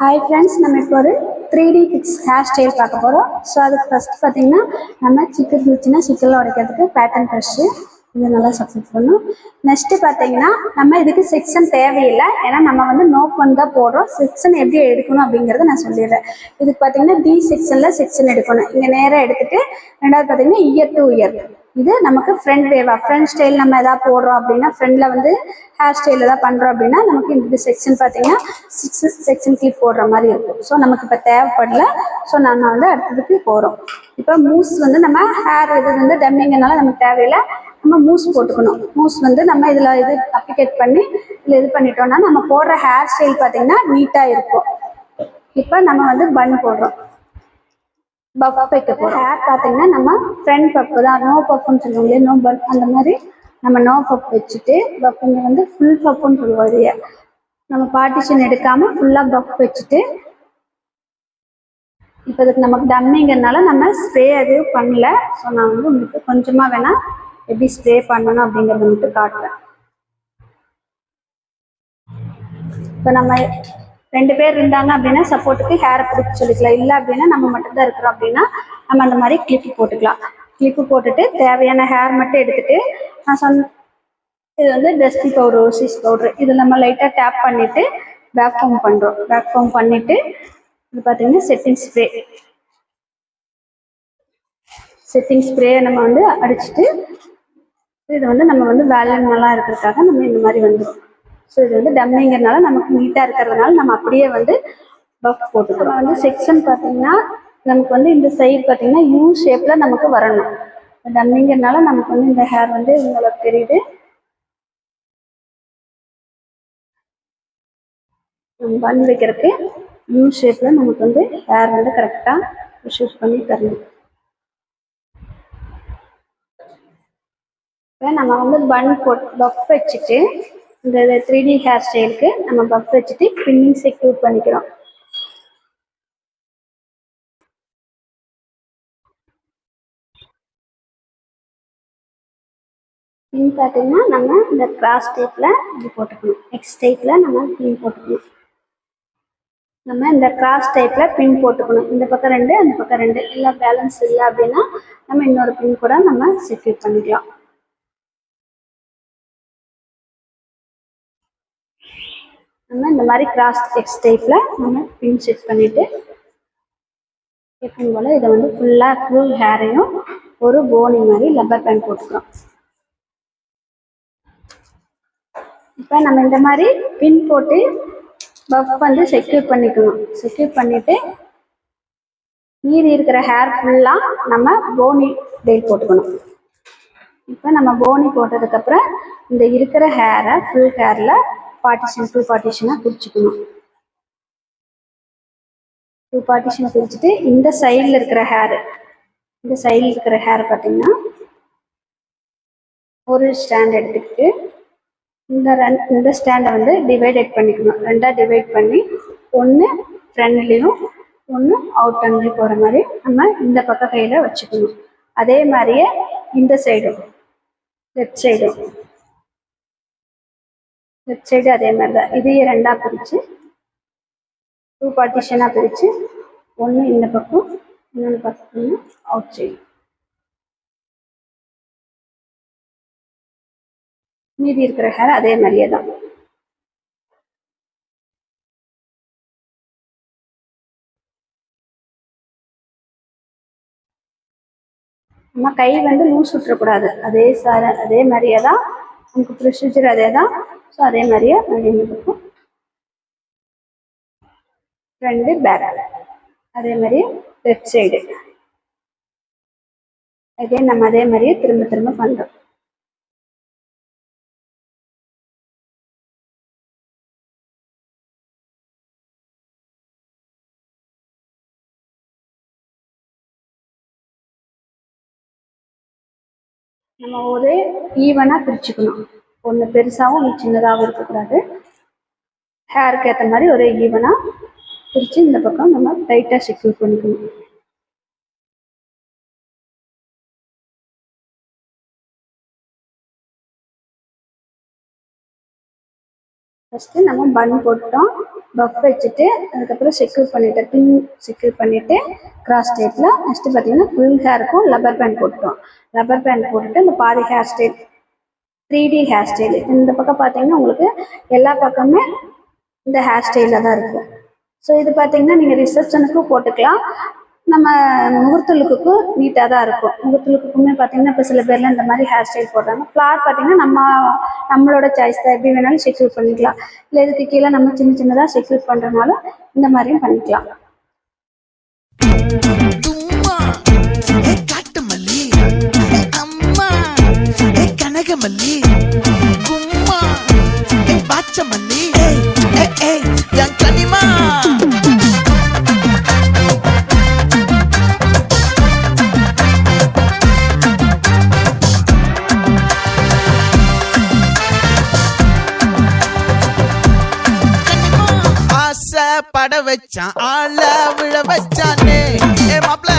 Hi friends, நம்ம இப்போ ஒரு 3D ஃபிக்ஸ் ஹேர் ஸ்டைல் பார்க்க போகிறோம். ஸோ அதுக்கு ஃபஸ்ட் பார்த்தீங்கன்னா நம்ம சிக்கன் இருந்துச்சுன்னா சிக்கனில் உடைக்கிறதுக்கு பேட்டர்ன் ப்ரஷ்ஷு இது நல்லா சப்போர்ட் பண்ணும். நெக்ஸ்ட்டு பார்த்தீங்கன்னா நம்ம இதுக்கு செக்ஷன் தேவையில்லை, ஏன்னா நம்ம வந்து நோட் தான் போடுறோம். செக்ஷன் எப்படி எடுக்கணும் அப்படிங்கிறத நான் சொல்லிடுறேன். இதுக்கு பார்த்தீங்கன்னா டி செக்ஷனில் செக்ஷன் எடுக்கணும். இங்கே நேராக எடுத்துகிட்டு ரெண்டாவது பார்த்தீங்கன்னா இயர் டு இயர் இது நமக்கு ஃப்ரண்ட் வேவா ஃப்ரண்ட் ஸ்டைல் நம்ம எதாவது போடுறோம் அப்படின்னா ஃப்ரண்டில் வந்து ஹேர் ஸ்டைல் எதாவது பண்ணுறோம் அப்படின்னா நமக்கு இந்த செக்ஷன் பார்த்தீங்கன்னா செக்ஷன் கிளிப் போடுற மாதிரி இருக்கும். ஸோ நமக்கு இப்போ தேவைப்படல. ஸோ நம்ம வந்து அடுத்ததுக்கு போகிறோம். இப்போ மூஸ் வந்து நம்ம ஹேர் இது வந்து டம்மிங்கனால நமக்கு தேவையில்லை, நம்ம மூஸ் போட்டுக்கணும். மூஸ் வந்து நம்ம இதில் இது அப்ளிகேட் பண்ணி இதில் இது பண்ணிட்டோம்னா நம்ம போடுற ஹேர் ஸ்டைல் பார்த்தீங்கன்னா நீட்டாக இருக்கும். இப்போ நம்ம வந்து பன் போடுறோம், பஃப் வைக்க போகிறோம். ஹேர் பார்த்தீங்கன்னா நம்ம ஃப்ரண்ட் பஃப் தான், நோ பஃப்னு சொல்லுவோம் இல்லையா, நோ பஃப் அந்த மாதிரி நம்ம நோ பஃப் வச்சுட்டு பஃப் இங்கே வந்து ஃபுல் பஃப்னு சொல்லுவோம். இல்லையா, நம்ம பார்ட்டிஷன் எடுக்காமல் ஃபுல்லாக பஃப் வச்சுட்டு இப்போ இதுக்கு நமக்கு டம்மிங்கிறதுனால நம்ம ஸ்ப்ரே எதுவும் பண்ணல. ஸோ நான் வந்து உங்களுக்கு கொஞ்சமாக வேணால் எப்படி ஸ்ப்ரே பண்ணணும் அப்படிங்கிறத மட்டும் காட்டுறேன். இப்போ நம்ம 2 பேர் இருந்தாங்க அப்படின்னா சப்போர்ட்டுக்கு ஹேரை பிடிச்சி சொல்லிக்கலாம். இல்லை அப்படின்னா நம்ம மட்டும்தான் இருக்கிறோம் அப்படின்னா நம்ம அந்த மாதிரி கிளிப்பு போட்டுக்கலாம். கிளிப்பு போட்டுட்டு தேவையான ஹேர் மட்டும் எடுத்துகிட்டு நான் இது வந்து டஸ்டி பவுடர், ஓசிஸ் பவுடர், இது நம்ம லைட்டாக டேப் பண்ணிவிட்டு பேக் ஃபார்ம் பண்ணுறோம். பேக் ஃபார்ம் பண்ணிவிட்டு இது பார்த்தீங்கன்னா செட்டிங் ஸ்ப்ரே நம்ம வந்து அடிச்சுட்டு இது வந்து நம்ம வந்து வேலன் நல்லா இருக்கிறதுக்காக நம்ம இந்த மாதிரி வந்துடும். ஸோ இது வந்து டம்மிங்கிறதுனால நமக்கு நீட்டாக இருக்கிறதுனால நம்ம அப்படியே வந்து பஃப் போட்டுக்கிறோம். வந்து செக்ஷன் பார்த்தீங்கன்னா நமக்கு வந்து இந்த சைடு பார்த்தீங்கன்னா யூ ஷேப்பில் நமக்கு வரணும். டம்மிங்கிறதுனால நமக்கு வந்து இந்த ஹேர் வந்து உங்களுக்கு தெரியுது. பன் வைக்கிறதுக்கு யூ ஷேப்பில் நமக்கு வந்து ஹேர் வந்து கரெக்டாக ஷூட் பண்ணி தரணும். இப்போ நம்ம வந்து பன் பஃப் வச்சுட்டு இந்த 3D ஹேர் ஸ்டைலுக்கு நம்ம பஃப் வச்சுட்டு பின்னிங் செக்யூர் பண்ணிக்கிறோம். பின் பார்த்தீங்கன்னா நம்ம இந்த கிராஸ் டைப்பில் இது போட்டுக்கணும், எக்ஸ் டைப்பில் நம்ம பின் போட்டுக்கணும். நம்ம இந்த கிராஸ் டைப்பில் பின் போட்டுக்கணும். இந்த பக்கம் 2 அந்த பக்கம் 2 இல்லை பேலன்ஸ் இல்லை அப்படின்னா நம்ம இன்னொரு பின் கூட நம்ம செக்யூர் பண்ணிக்கலாம். நம்ம இந்த மாதிரி கிராஸ் எக்ஸ் டைப்பில் நம்ம பின் செட் பண்ணிவிட்டு எப்பயும் போல் இதை வந்து ஃபுல் ஹேரையும் ஒரு போனி மாதிரி லப்பர் பேண்ட் போட்டுக்கிறோம். இப்போ நம்ம இந்த மாதிரி பின் போட்டு பஃப் வந்து செக்யூர் பண்ணிக்கணும். செக்யூர் பண்ணிவிட்டு மீதி இருக்கிற ஹேர் ஃபுல்லாக நம்ம போனி டெயில் போட்டுக்கணும். இப்போ நம்ம போனி போட்டதுக்கப்புறம் இந்த இருக்கிற ஹேரை ஃபுல் ஹேரில் டூ பார்ட்டிஷனாக பிரிச்சுக்கணும். 2 பார்ட்டிஷனை பிரிச்சுட்டு இந்த சைடில் இருக்கிற ஹேர் பார்த்தீங்கன்னா ஒரு ஸ்டாண்ட் எடுத்துக்கிட்டு இந்த ஸ்டாண்டை வந்து டிவைடேட் பண்ணிக்கணும். 2ஆக டிவைட் பண்ணி ஒன்று ஃப்ரண்ட்லேயும் ஒன்று அவுட்டர்லேயும் போகிற மாதிரி நம்ம இந்த பக்கம் கையில் வச்சுக்கணும். அதே மாதிரியே இந்த சைடும் லெஃப்ட் சைடு அதே மாதிரி தான். இதையே 2ஆக பிரித்து 2 பார்ட்டிஷனாக பிரித்து ஒன்று இந்த பக்கம் இன்னொன்று பக்கம் அவுட் சைடு. மீதி இருக்கிற ஹேர் அதே மாதிரியே தான். நம்ம கை வந்து லூஸ் விட்டுறக்கூடாது. அதே மாதிரியே தான் நமக்கு ப்ரொசீஜர் அதே தான். ஸோ அதே மாதிரியே இருக்கும். 2 பேக் அதே மாதிரியே லெஃப்ட் சைடு நம்ம அதே மாதிரியே திரும்ப பண்ணுறோம். நம்ம ஒரே ஈவனாக பிரிச்சுக்கணும். ஒன்று பெருசாகவும் ஒன்று சின்னதாகவும் இருக்கக்கூடாது. ஹேருக்கு ஏற்ற மாதிரி ஒரே ஈவனாக பிரித்து இந்த பக்கம் நம்ம டைட்டாக செக்யூர் பண்ணிக்கணும். ஃபஸ்ட்டு நம்ம பன் போட்டோம், பஃப் வச்சுட்டு அதுக்கப்புறம் செக்யூர் பண்ணிவிட்டு பின் செக்யூர் பண்ணிவிட்டு கிராஸ் ஸ்டேப்பில் நெக்ஸ்ட்டு பார்த்தீங்கன்னா ஃபுல் ஹேருக்கும் லப்பர் பேண்ட் போட்டோம். லப்பர் பேண்ட் போட்டுட்டு இந்த பாதி hair style 3D hair style. இந்த பக்கம் பார்த்தீங்கன்னா உங்களுக்கு எல்லா பக்கமே இந்த ஹேர் ஸ்டைலில் தான் இருக்கும். ஸோ இது பார்த்தீங்கன்னா நீங்கள் ரிசப்ஷனுக்கும் போட்டுக்கலாம், நம்ம முகூர்த்த லுக்குக்கும் நீட்டாக தான் இருக்கும். முகூர்த்த லுக்குக்குமே பார்த்தீங்கன்னா இப்போ சில பேர்லாம் இந்த மாதிரி ஹேர் ஸ்டைல் போடுறாங்க. ஃப்ளார் பார்த்தீங்கன்னா நம்மளோட சாய்ஸ் தான், எப்படி வேணாலும் செக்யூர் பண்ணிக்கலாம். இல்லை இதுக்கு கீழே நம்ம சின்ன சின்னதாக செக்யூர் பண்ணுறதுனால இந்த மாதிரியும் பண்ணிக்கலாம். தும்மா ஏ காட்டுமல்லி ஏ அம்மா ஏ கனகமல்லி கும்மா ஏ பாச்சமல்லி ஏ ஏ என் கனிமா ஆசை பட வச்சான் ஆள விழ வச்சானே ஏ மாப்ள